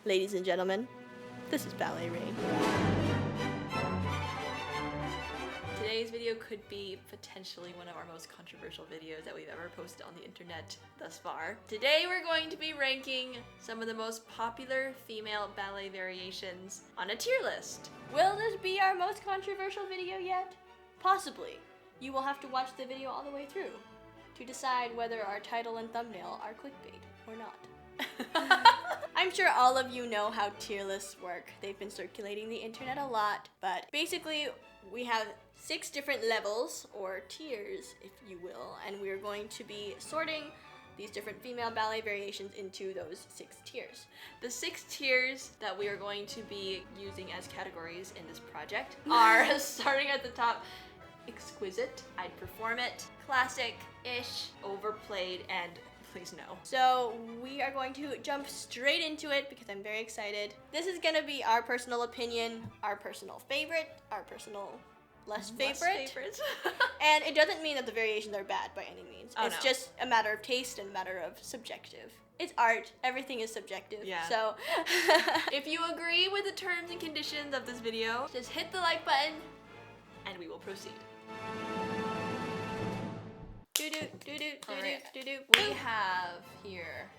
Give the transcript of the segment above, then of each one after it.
Ladies and gentlemen, this is Ballet Rain. Today's video could be potentially one of our most controversial videos that we've ever posted on the internet thus far. Today we're going to be ranking some of the most popular female ballet variations on a tier list. Will this be our most controversial video yet? Possibly. You will have to watch the video all the way through to decide whether our title and thumbnail are clickbait or not. I'm sure all of you know how tier lists work. They've been circulating the internet a lot, but basically we have 6 different levels or tiers, if you will, and we're going to be sorting these different female ballet variations into those 6 tiers. The 6 tiers that we are going to be using as categories in this project are, starting at the top, exquisite, I'd perform it, classic-ish, overplayed, and please no. So we are going to jump straight into it because I'm very excited. This is gonna be our personal opinion, our personal favorite, our personal less favorite. And it doesn't mean that the variations are bad by any means. It's just a matter of taste and a matter of subjective. It's art. Everything is subjective. Yeah. So if you agree with the terms and conditions of this video, just hit the like button and we will proceed. We have here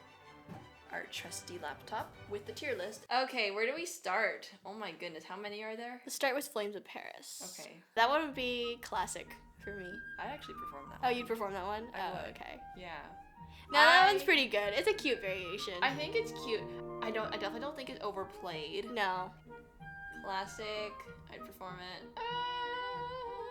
our trusty laptop with the tier list. Okay, where do we start? Oh my goodness, how many are there? Let's start with Flames of Paris. Okay. That one would be classic for me. I actually performed that Oh, one. you'd perform that one? I Oh, would. okay. Yeah. Now that one's pretty good. It's a cute variation. I think it's cute. I definitely don't think it's overplayed. No. Classic. I'd perform it.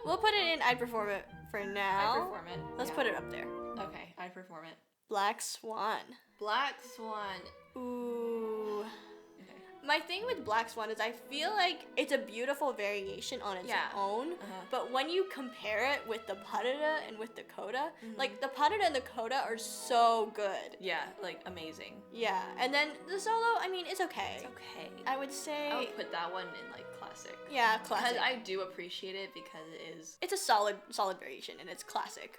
We'll put it in I'd perform it for now. I'd perform it. Let's put it up there. Okay, I'd perform it. Black Swan. Black Swan. Ooh. Okay. My thing with Black Swan is I feel like it's a beautiful variation on its own, but when you compare it with the Parada and with the Coda, like the Parada and the Coda are so good. Yeah, like amazing. Yeah, and then the solo, I mean, it's okay. It's okay. I would say. I would put that one in like classic. Yeah, classic. Because I do appreciate it because it is. It's a solid variation and it's classic.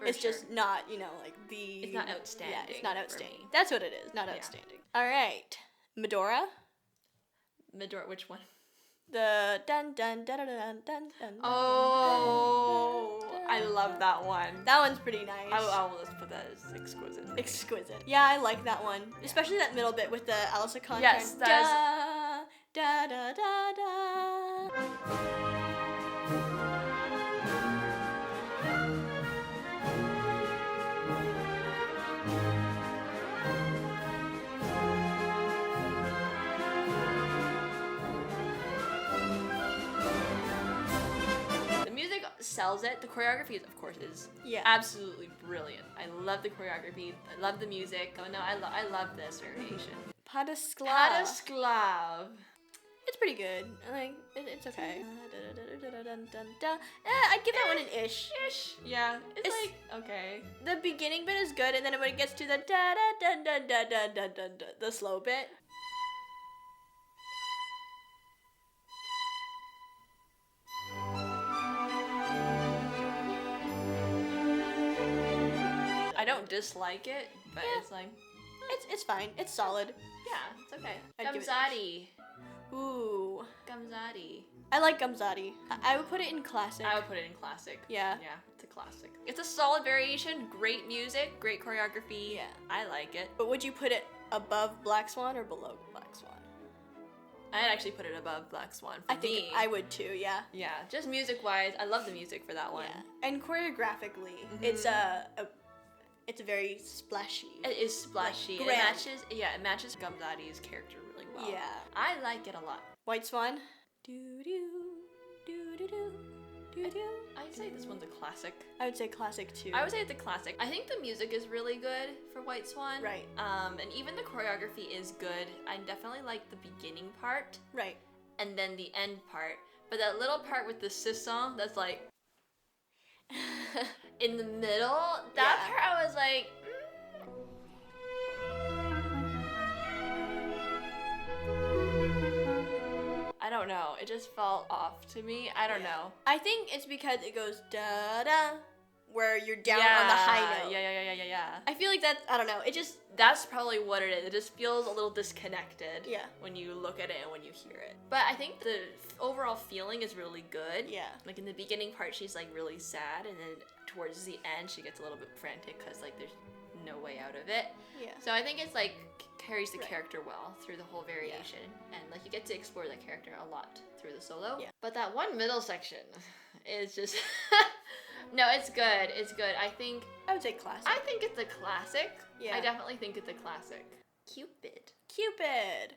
It's just not, like the. It's not outstanding. Yeah, it's not outstanding. That's what it is. Not outstanding. All right, Medora. Medora, which one? The dun dun dun dun dun dun dun. Oh, I love that one. That one's pretty nice. I will just put that as exquisite. Exquisite. Yeah, I like that one, especially that middle bit with the Alice Conn. Yes, that's. Da da da da. Sells it. The choreography is, of course, absolutely brilliant. I love the choreography. I love the music. Oh no, I love this variation. Pas d'esclave. Pas d'esclave. It's pretty good. Like it's okay. I'd give that one an ish. Ish. Yeah. It's like okay. The beginning bit is good, and then when it gets to the da da da da da da da da, the slow bit. I don't dislike it, but it's like it's fine. It's solid. Yeah, it's okay. Gamzatti. Ooh. Gamzatti. I like Gamzatti. I would put it in classic. I would put it in classic. Yeah. Yeah, it's a classic. It's a solid variation, great music, great choreography. Yeah. I like it. But would you put it above Black Swan or below Black Swan? I'd actually put it above Black Swan for me. I think I would too, yeah. Yeah, just music-wise, I love the music for that one. Yeah. And choreographically, it's very splashy. It is splashy. Like, it matches Gamzatti's character really well. Yeah. I like it a lot. White Swan. Do do do do do do do. I'd say this one's a classic. I would say classic too. I would say it's a classic. I think the music is really good for White Swan. Right. And even the choreography is good. I definitely like the beginning part. Right. And then the end part. But that little part with the sisson that's like in the middle, that part I was like, I don't know. It just felt off to me. I don't know. I think it's because it goes da da where you're down on the high note. Yeah. I feel like that, I don't know, it just... That's probably what it is. It just feels a little disconnected when you look at it and when you hear it. But I think the overall feeling is really good. Yeah. Like in the beginning part, she's like really sad, and then towards the end, she gets a little bit frantic because like there's no way out of it. Yeah. So I think it's like carries the character well through the whole variation, and like you get to explore that character a lot through the solo. Yeah. But that one middle section is just no, it's good. It's good. I would say classic. I think it's a classic. Yeah. I definitely think it's a classic. Cupid.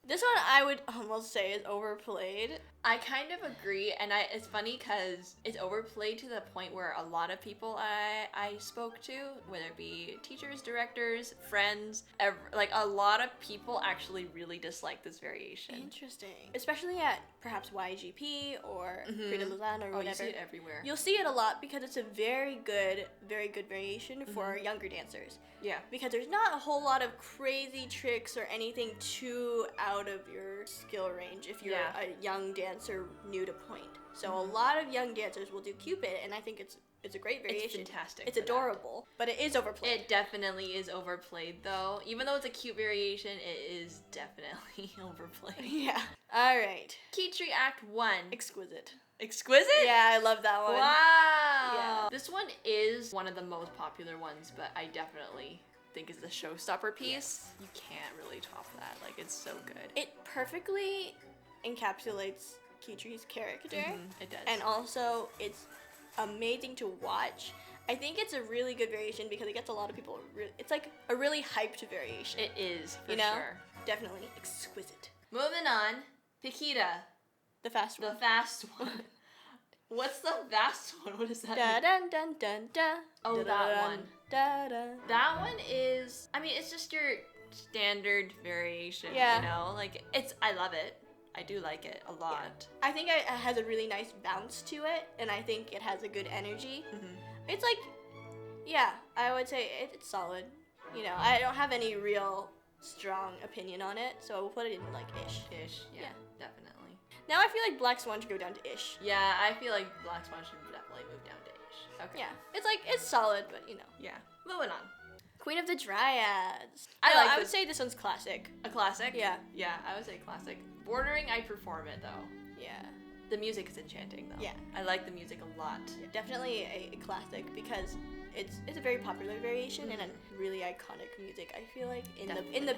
This one I would almost say is overplayed. I kind of agree, and it's funny because it's overplayed to the point where a lot of people I spoke to, whether it be teachers, directors, friends, like a lot of people actually really dislike this variation. Interesting. Especially at perhaps YGP or Freedom Lausanne or whatever. You see it everywhere. You'll see it a lot because it's a very good variation for younger dancers. Yeah. Because there's not a whole lot of crazy tricks or anything too out of your skill range if you're a young dancer new to point. So a lot of young dancers will do Cupid, and I think it's a great variation. It's fantastic. It's adorable, but it is overplayed. It definitely is overplayed, though. Even though it's a cute variation, it is definitely overplayed. Yeah. All right. Key Tree Act 1. Exquisite. Exquisite? Yeah, I love that one. Wow. Yeah. This one is one of the most popular ones, but I definitely think it's a showstopper piece. Yes. You can't really top that. Like, it's so good. It perfectly encapsulates Kitry's character. It does. And also, it's amazing to watch. I think it's a really good variation because it gets a lot of people. It's like a really hyped variation. It is, for you know? sure. Definitely exquisite. Moving on, Pikita. The fast one. The fast one. What's the fast one? What is that? Da dun dun dun da. Oh, that one. Da da. That one is, I mean, it's just your standard variation, Yeah. you know? Like, I love it. I do like it a lot. I think it has a really nice bounce to it, and I think it has a good energy. It's like, yeah, I would say it's solid. You know, I don't have any real strong opinion on it, so I will put it in like ish. Yeah, definitely. Now I feel like Black Swan should go down to ish. Yeah, I feel like Black Swan should definitely move down to ish. Okay. Yeah, it's like, it's solid, but you know. Yeah. Moving on. Queen of the Dryads. I would say this one's classic. A classic? Yeah. Yeah, I would say classic. Bordering, I perform it though. Yeah. The music is enchanting though. Yeah. I like the music a lot. Definitely a classic because it's a very popular variation and a really iconic music. I feel like in the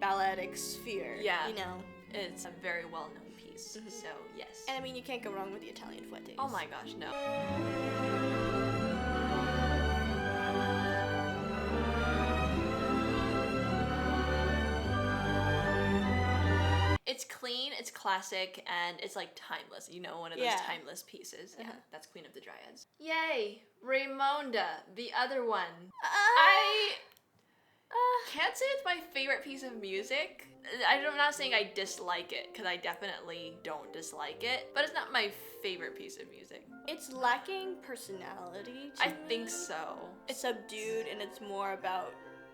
balletic sphere. Yeah. You know. It's a very well known piece. So yes. And I mean, you can't go wrong with the Italian fuetes. Oh my gosh, no. It's clean, it's classic, and it's like timeless. You know, one of those timeless pieces. Yeah, that's Queen of the Dryads. Yay! Raymonda, the other one. I can't say it's my favorite piece of music. I'm not saying I dislike it, because I definitely don't dislike it, but it's not my favorite piece of music. It's lacking personality. I think so. It's subdued, and it's more about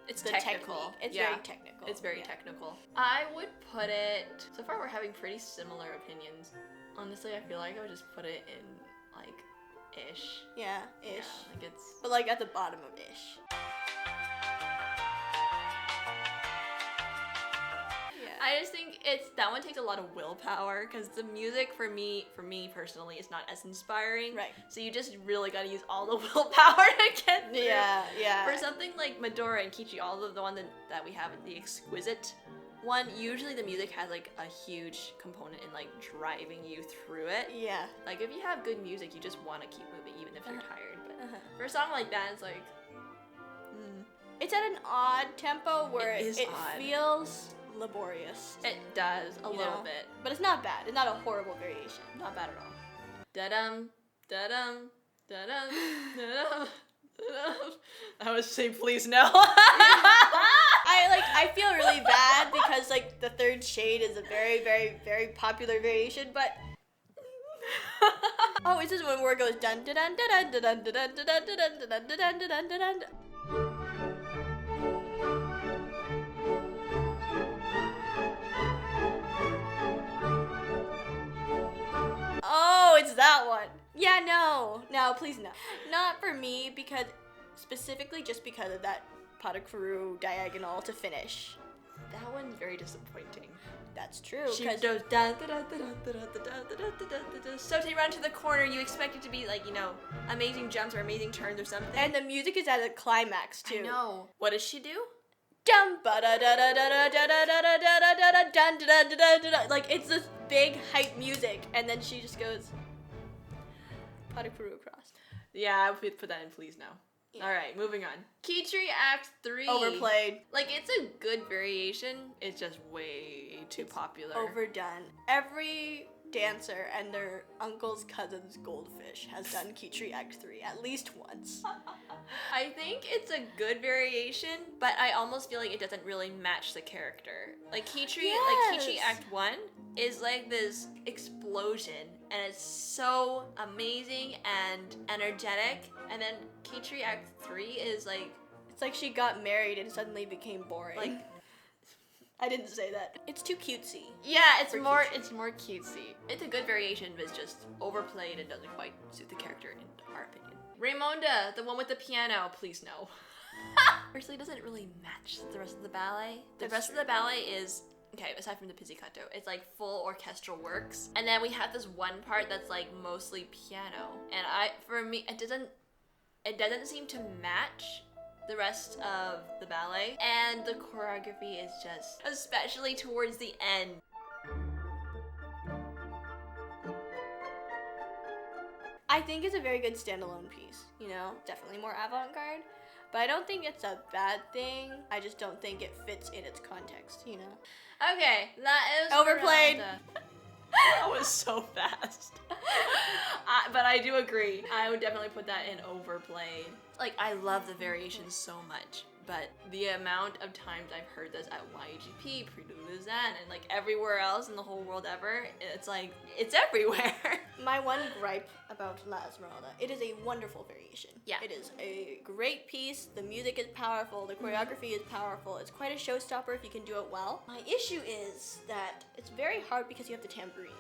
it's the technical. technique. It's very technical. It's very technical. I would put it, so far we're having pretty similar opinions. Honestly, I feel like I would just put it in, like, ish. Yeah, ish. Yeah, like it's... But like at the bottom of ish. I just think that one takes a lot of willpower because the music for me personally is not as inspiring. Right. So you just really got to use all the willpower to get through. Yeah. For something like Medora and Kichi, all of the one that we have, the exquisite one, usually the music has like a huge component in like driving you through it. Yeah. Like if you have good music, you just want to keep moving even if you're tired. But for a song like that, it's like... It's at an odd tempo where it odd. Feels laborious. It does, a little bit. But it's not bad. It's not a horrible variation. Not bad at all. Da-dum, da-dum, da-dum, da-dum, da-dum. I would say please no. I feel really bad because like the third shade is a very, very, very popular variation, but oh, it's this one where it goes dun dun dun dun dun dun dun dun dun dun dun dun dun dun dun. Oh, it's that one. Yeah, Yeah, no, please no. Not for me, because specifically just because of that pas de course diagonal to finish. That one's very disappointing. That's true. She goes da da da da da da da da da da da. So to run to the corner, you expect it to be like, you know, amazing jumps or amazing turns or something. And the music is at a climax too. I know. What does she do? Dum ba da da da da da da da da da da da da dun da da da da da. Like it's this big hype music, and then she just goes pas de course across. Yeah, I would put that in please now. Yeah. All right, moving on. Key Tree Act 3. Overplayed. Like, it's a good variation. It's just way too popular. Overdone. Every dancer and their uncle's cousin's goldfish has done Key Tree Act 3 at least once. I think it's a good variation, but I almost feel like it doesn't really match the character. Like Key Tree Act 1 is like this explosion, and it's so amazing and energetic, and then Key Tree Act 3 is like... It's like she got married and suddenly became boring. Like, I didn't say that. It's too cutesy. Yeah, it's more cutesy. It's a good variation, but it's just overplayed and doesn't quite suit the character in our opinion. Raymonda, the one with the piano, please no. Personally, doesn't really match the rest of the ballet. The rest of the ballet is, okay, aside from the pizzicato, it's like full orchestral works. And then we have this one part that's like mostly piano. And for me, it doesn't seem to match the rest of the ballet. And the choreography is just, especially towards the end. I think it's a very good standalone piece, you know? Definitely more avant-garde. But I don't think it's a bad thing. I just don't think it fits in its context, you know? Okay, that is Overplayed. That was so fast. But I do agree. I would definitely put that in Overplayed. Like, I love the variations so much, but the amount of times I've heard this at YGP, Prix de Lausanne, and like everywhere else in the whole world ever, it's like, it's everywhere. My one gripe about La Esmeralda, it is a wonderful variation. Yeah. It is a great piece, the music is powerful, the choreography is powerful, it's quite a showstopper if you can do it well. My issue is that it's very hard because you have the tambourine.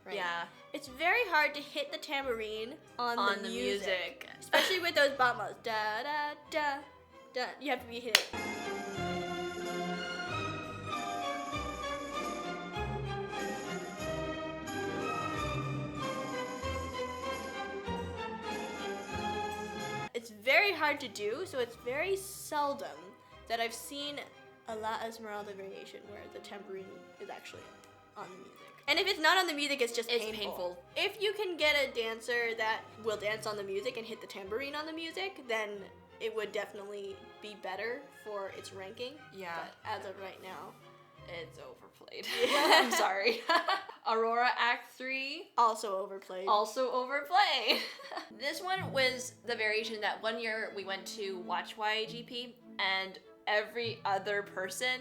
Right? Yeah. It's very hard to hit the tambourine on the music. Especially with those bombos. Da da da da. You have to be hit. It's very hard to do, so it's very seldom that I've seen a La Esmeralda variation where the tambourine is actually on the music. And if it's not on the music, it's just painful. If you can get a dancer that will dance on the music and hit the tambourine on the music, then it would definitely be better for its ranking. Yeah. But as of right now, it's overplayed. I'm sorry. Aurora Act 3. Also overplayed. Also overplayed. This one was the variation that one year we went to watch YGP, and every other person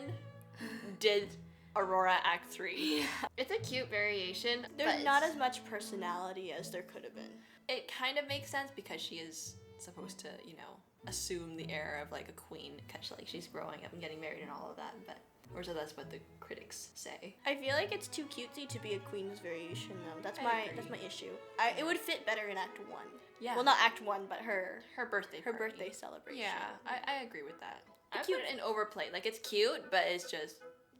did Aurora Act 3. Yeah. It's a cute variation. There's not as much personality as there could have been. It kind of makes sense because she is supposed to, you know, assume the air of like a queen, because like she's growing up and getting married and all of that, but or so that's what the critics say. I feel like it's too cutesy to be a queen's variation though. That's I my agree. issue. It would fit better in Act 1. Yeah. Well, not Act 1, but her birthday her party. birthday celebration. Yeah, I agree with that. I Cute. put it in Overplayed. Like, it's cute, but it's just,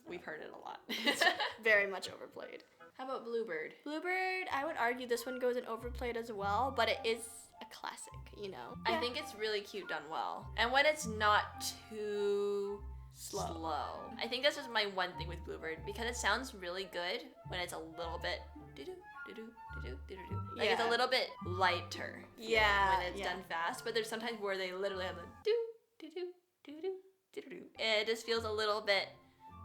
we've heard it a lot. It's very much overplayed. How about Bluebird? Bluebird, I would argue this one goes in overplayed as well, but it is a classic, you know? I think it's really cute done well. And when it's not too slow. I think that's just my one thing with Bluebird, because it sounds really good when it's a little bit doo-doo, doo-doo, doo-doo, doo-doo. Like, it's a little bit lighter. Yeah. When it's done fast, but there's sometimes where they literally have the doo, doo-doo, doo-doo, doo-doo. It just feels a little bit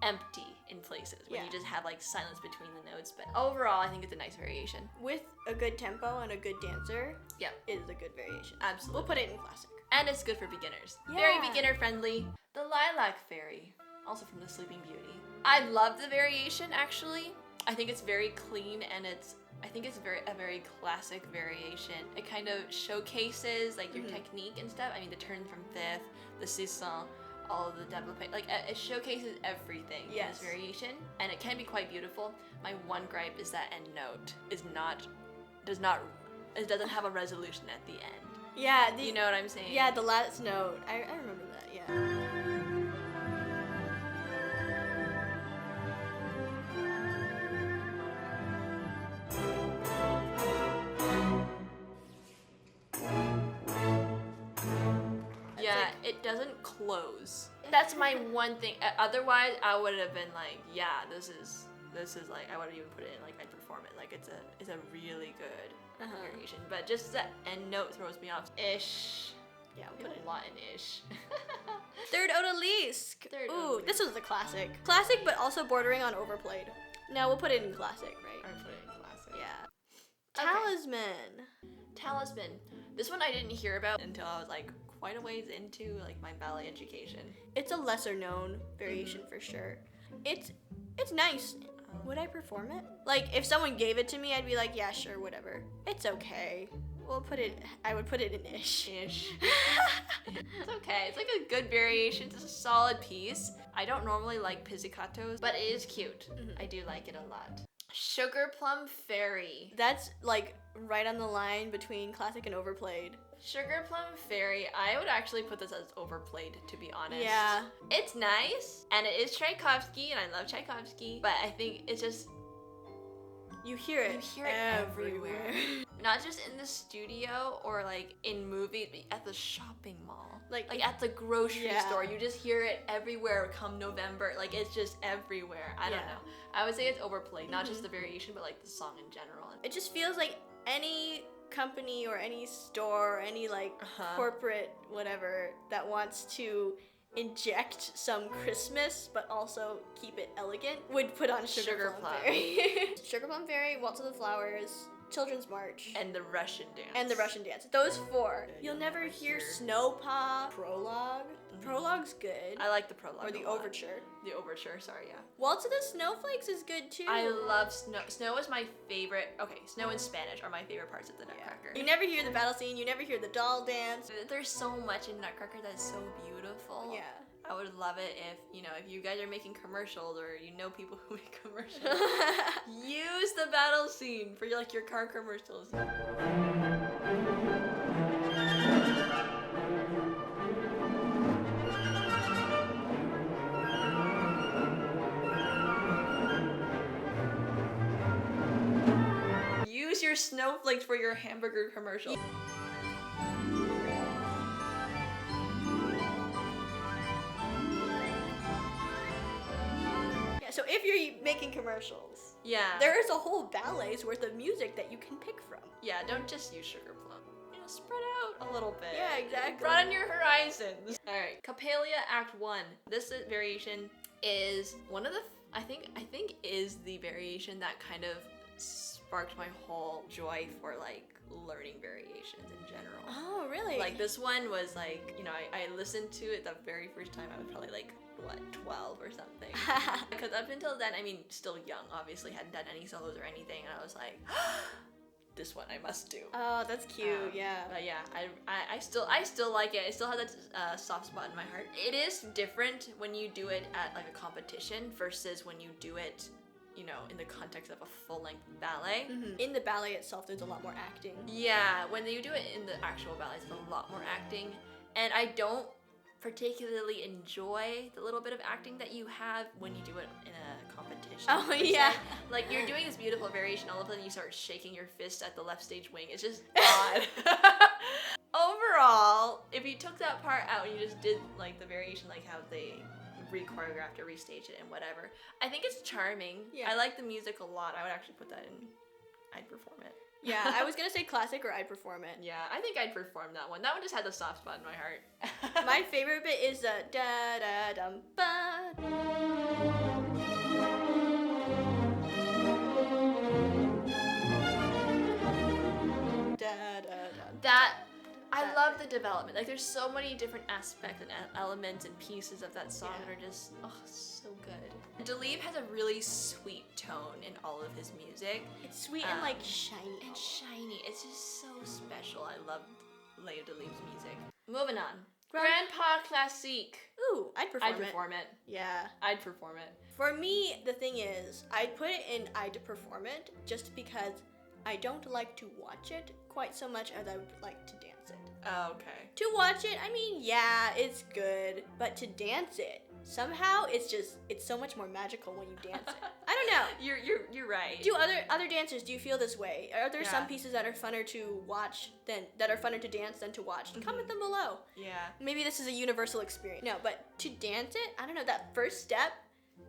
empty in places when you just have like silence between the notes, but overall I think it's a nice variation. With a good tempo and a good dancer, Yep. it is a good variation. Absolutely. We'll put it in classic. And it's good for beginners. Yeah. Very beginner friendly. The Lilac Fairy, also from the Sleeping Beauty. I love the variation actually. I think it's very clean, and I think it's a very classic variation. It kind of showcases like your technique and stuff. I mean, the turn from fifth, the sisson, all of the développé, like it showcases everything in this variation, and it can be quite beautiful. My one gripe is that end note does not it doesn't have a resolution at the end. Yeah, You know what I'm saying? Yeah, the last note. I remember that. Yeah. Yeah, it doesn't close. That's my one thing. Otherwise, I would have been like, yeah, this is like, I would have even put it in like I'd perform it. Like it's a really good variation. But just that end note throws me off. Ish. Yeah, We put a lot in ish. Third odalisque. Third Ooh, odalisque. this was the classic. Classic, but also bordering on overplayed. Now we'll put it in classic, right? Or put it in classic. Yeah. Okay. Talisman. Talisman. This one I didn't hear about until I was like quite a ways into like my ballet education. It's a lesser known variation for sure. It's nice. Would I perform it? Like if someone gave it to me, I'd be like, yeah, sure, whatever. It's okay. I would put it in ish. Ish. It's okay. It's like a good variation. It's a solid piece. I don't normally like pizzicatos, but it is cute. I do like it a lot. Sugar Plum Fairy. That's like right on the line between classic and overplayed. Sugar Plum Fairy. I would actually put this as overplayed, to be honest. Yeah. It's nice, and it is Tchaikovsky, and I love Tchaikovsky, but I think it's just... You hear it everywhere. Not just in the studio or like in movies, but at the shopping mall. Like at the grocery store. You just hear it everywhere come November. Like it's just everywhere. I don't know. I would say it's overplayed. Not just the variation, but like the song in general. It just feels like any company or any store or any like corporate whatever that wants to inject some Christmas but also keep it elegant would put on Sugar Plum Fairy. Sugar Plum Fairy, Waltz of the Flowers, Children's March, and the Russian dance. Those four. You'll never hear Snow Pop, Prologue. Prologue's good. I like the prologue. Or the overture. The overture, sorry, yeah. Waltz of the Snowflakes is good too. I love Snow. Snow is my favorite. Okay, Snow and Spanish are my favorite parts of the Nutcracker. You never hear the battle scene, you never hear the doll dance. There's so much in Nutcracker that's so beautiful. Yeah. I would love it if you guys are making commercials or you know people who make commercials, use the battle scene for your car commercials. Use your snowflakes for your hamburger commercial. So if you're making commercials, there is a whole ballet's worth of music that you can pick from. Yeah, don't just use Sugar Plum. Spread out a little bit. Yeah, exactly. Broaden your horizons. All right, Coppelia Act 1. This variation is one of the, I think is the variation that kind of sparked my whole joy for like learning variations in general. Oh, really? Like this one was like, I listened to it the very first time. I was probably like, 12 or something. Because up until then, still young, obviously, hadn't done any solos or anything, and I was like, this one I must do. Oh, that's cute, yeah. But yeah, I still like it. I still have that soft spot in my heart. It is different when you do it at like a competition versus when you do it, in the context of a full-length ballet. In the ballet itself, there's a lot more acting. Yeah, when you do it in the actual ballet, there's a lot more acting, and I don't particularly enjoy the little bit of acting that you have when you do it in a competition. Oh yeah. Like you're doing this beautiful variation, all of a sudden you start shaking your fist at the left stage wing. It's just odd. Overall, if you took that part out and you just did like the variation, like how they re-choreographed or restaged it and whatever, I think it's charming. Yeah. I like the music a lot. I would actually put that in, I'd perform it. Yeah, I was gonna say classic or I'd perform it. Yeah, I think I'd perform that one. That one just had the soft spot in my heart. My favorite bit is the da da dum ba. Da da da. I love the development. Like there's so many different aspects and elements and pieces of that song that are just so good. Delibes has a really sweet tone in all of his music. It's sweet and like shiny. And shiny. It's just so special. I love Leo Delibes' music. Moving on. Grand Pas Classique. Ooh, I'd perform it. Yeah. I'd perform it. For me, the thing is, I'd put it in I'd perform it just because I don't like to watch it quite so much as I would like to dance it. Oh, okay. To watch it, I mean, yeah, it's good, but to dance it, somehow it's so much more magical when you dance it. I don't know. You're right. Do other dancers, do you feel this way? Are there some pieces that are funner to watch that are funner to dance than to watch? Comment them below. Yeah. Maybe this is a universal experience. No, but to dance it, I don't know, that first step,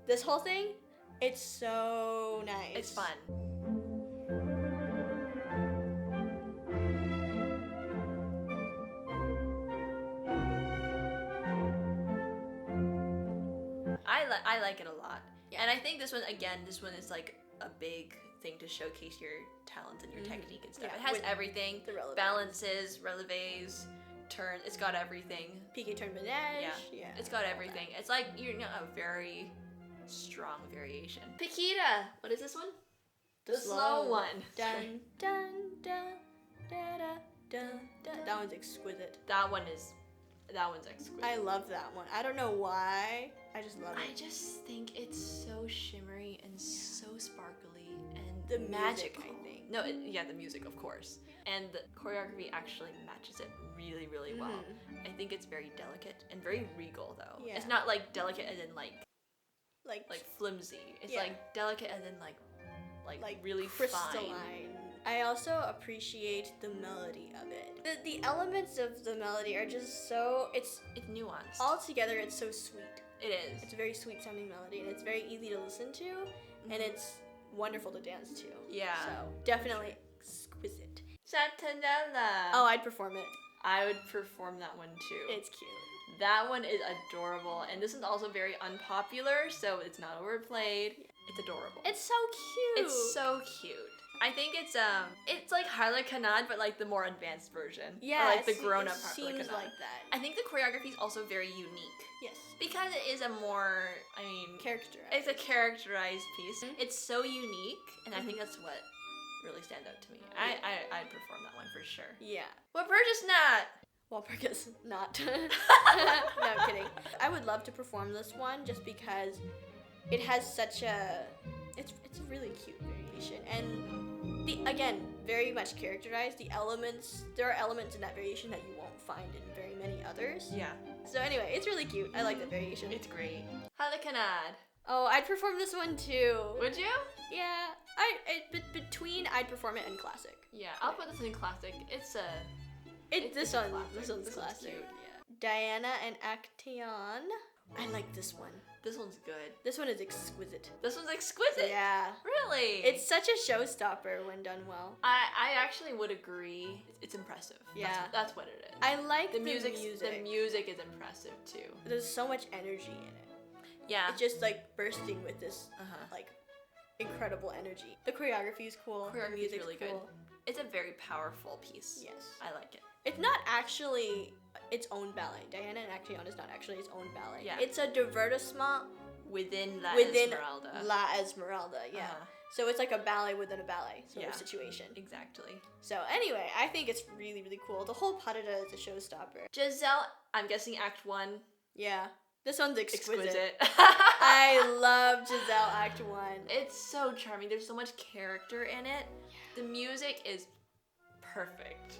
this whole thing, it's so nice. It's fun. I like it a lot. Yeah. And I think this one is like a big thing to showcase your talents and your technique and stuff. Yeah, it has everything. The relevé. Balances, releves, turns. It's got everything. Piqué turn finesse. Yeah. It's got everything. It's like a very strong variation. Piquita. What is this one? The slow one. Dun dun dun da da dun dun. That one's exquisite. That one's exquisite. I love that one. I don't know why. I just love it. I just think it's so shimmery and so sparkly and The magical. music, I think. No, the music, of course. And the choreography actually matches it really, really well. I think it's very delicate and very regal, though. Yeah. It's not like delicate as in like flimsy. It's Yeah. like delicate as in like really crystalline. fine. I also appreciate the melody of it. The elements of the melody are just so it's nuanced. altogether it's so sweet. It is. It's a very sweet sounding melody and it's very easy to listen to and it's wonderful to dance to. Yeah. So definitely exquisite. Satanella. Oh, I'd perform it. I would perform that one too. It's cute. That one is adorable, and this is also very unpopular, so it's not overplayed. It's adorable. It's so cute. It's so cute. I think it's like Harlequinade, but like the more advanced version. Yeah, or like the grown-up it Harlequinade. seems like that. I think the choreography is also very unique. Yes. Because it is a more, Characterized. it's a characterized piece. It's so unique, and I think that's what really stands out to me. I'd perform that one for sure. Yeah. What purchase not? Walpurgis not. No, I'm kidding. I would love to perform this one just because it has such a it's a really cute variation and again very much characterized. There are elements in that variation that you won't find in very many others. Yeah. So anyway, it's really cute. I like that variation. It's great. Harlequinade. Oh, I'd perform this one too. Would you? Yeah. I'd perform it in classic. Yeah, I'll put this in classic. This one's This classic. cute. Yeah. Diana and Actaeon. I like this one. This one's good. This one is exquisite. This one's exquisite. Yeah. Really? It's such a showstopper when done well. I actually would agree. It's impressive. Yeah. That's what it is. I like The music is impressive too. There's so much energy in it. Yeah. It's just like bursting with this like incredible energy. The choreography is cool. The music's really cool. good. It's a very powerful piece. Yes. I like it. It's not actually its own ballet. Diana and Actaeon is not actually its own ballet. Yeah. It's a divertissement within La Esmeralda, yeah. So it's like a ballet within a ballet sort of situation. Exactly. So anyway, I think it's really, really cool. The whole pas de deux is a showstopper. Giselle, I'm guessing Act 1. Yeah. This one's exquisite. Exquisite. I love Giselle Act 1. It's so charming. There's so much character in it. The music is perfect.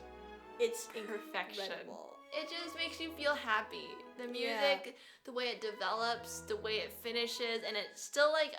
It's Perfection. incredible. It just makes you feel happy. The music, the way it develops, the way it finishes, and it's still like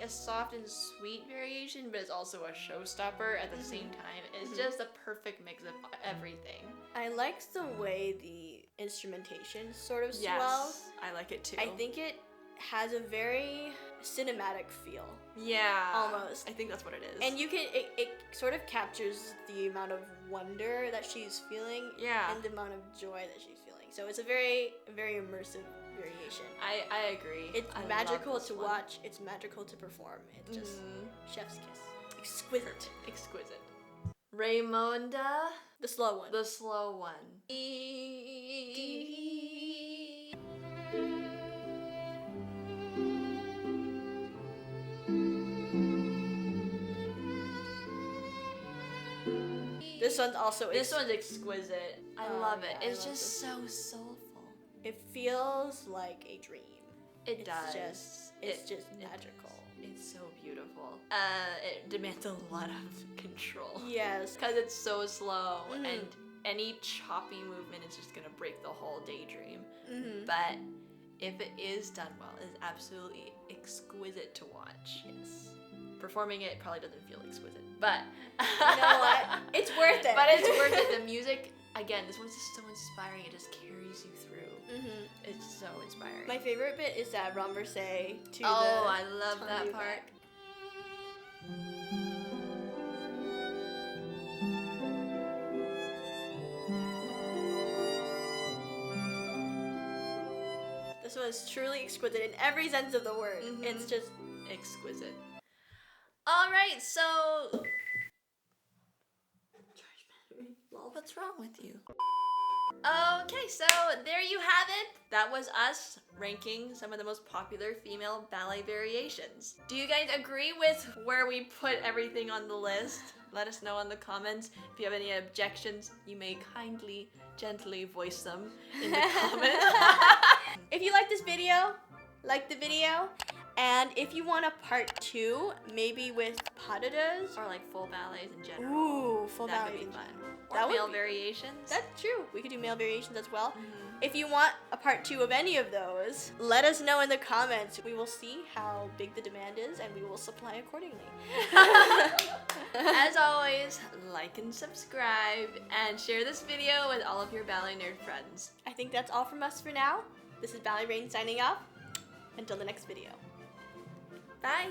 a soft and sweet variation, but it's also a showstopper at the same time. It's just a perfect mix of everything. I like the way the instrumentation sort of swells. Yes, I like it too. I think it has a very cinematic feel. Yeah. Almost. I think that's what it is. And it sort of captures the amount of wonder that she's feeling and the amount of joy that she's feeling. So it's a very, very immersive variation. I agree. It's I magical love this to one. watch. It's magical to perform. It's just chef's kiss. Exquisite. Exquisite. Raymonda. The slow one. The slow one. This one's also This one's exquisite. I love it. yeah, I It's love just so soulful. It feels like a dream. It does. It's just magical. It's so beautiful. it demands a lot of control. Yes. Because it's so slow, Mhm. and any choppy movement is just gonna break the whole daydream. Mm-hmm. But if it is done well, it is absolutely exquisite to watch. Yes. Performing it probably doesn't feel exquisite, but You know what? It's worth it. But it's worth it. The music, again, this one's just so inspiring. It just carries you through. Mm-hmm. It's so inspiring. My favorite bit is that renverse to oh, the I love that tendu part. back. This one is truly exquisite in every sense of the word. Mhm. It's just Exquisite. All right, so what's wrong with you? Okay, so there you have it. That was us ranking some of the most popular female ballet variations. Do you guys agree with where we put everything on the list? Let us know in the comments. If you have any objections, you may kindly, gently voice them in the comments. if you like this video, like the video. And if you want a part 2, maybe with pas de deux, Or like full ballets in general. ooh, full that ballet. could be fun. Or That would male be- variations. That's true. We could do male variations as well. Mhm. If you want a part 2 of any of those, let us know in the comments. We will see how big the demand is and we will supply accordingly. As always, like and subscribe and share this video with all of your ballet nerd friends. I think that's all from us for now. This is Ballet Rain signing off. Until the next video. Bye!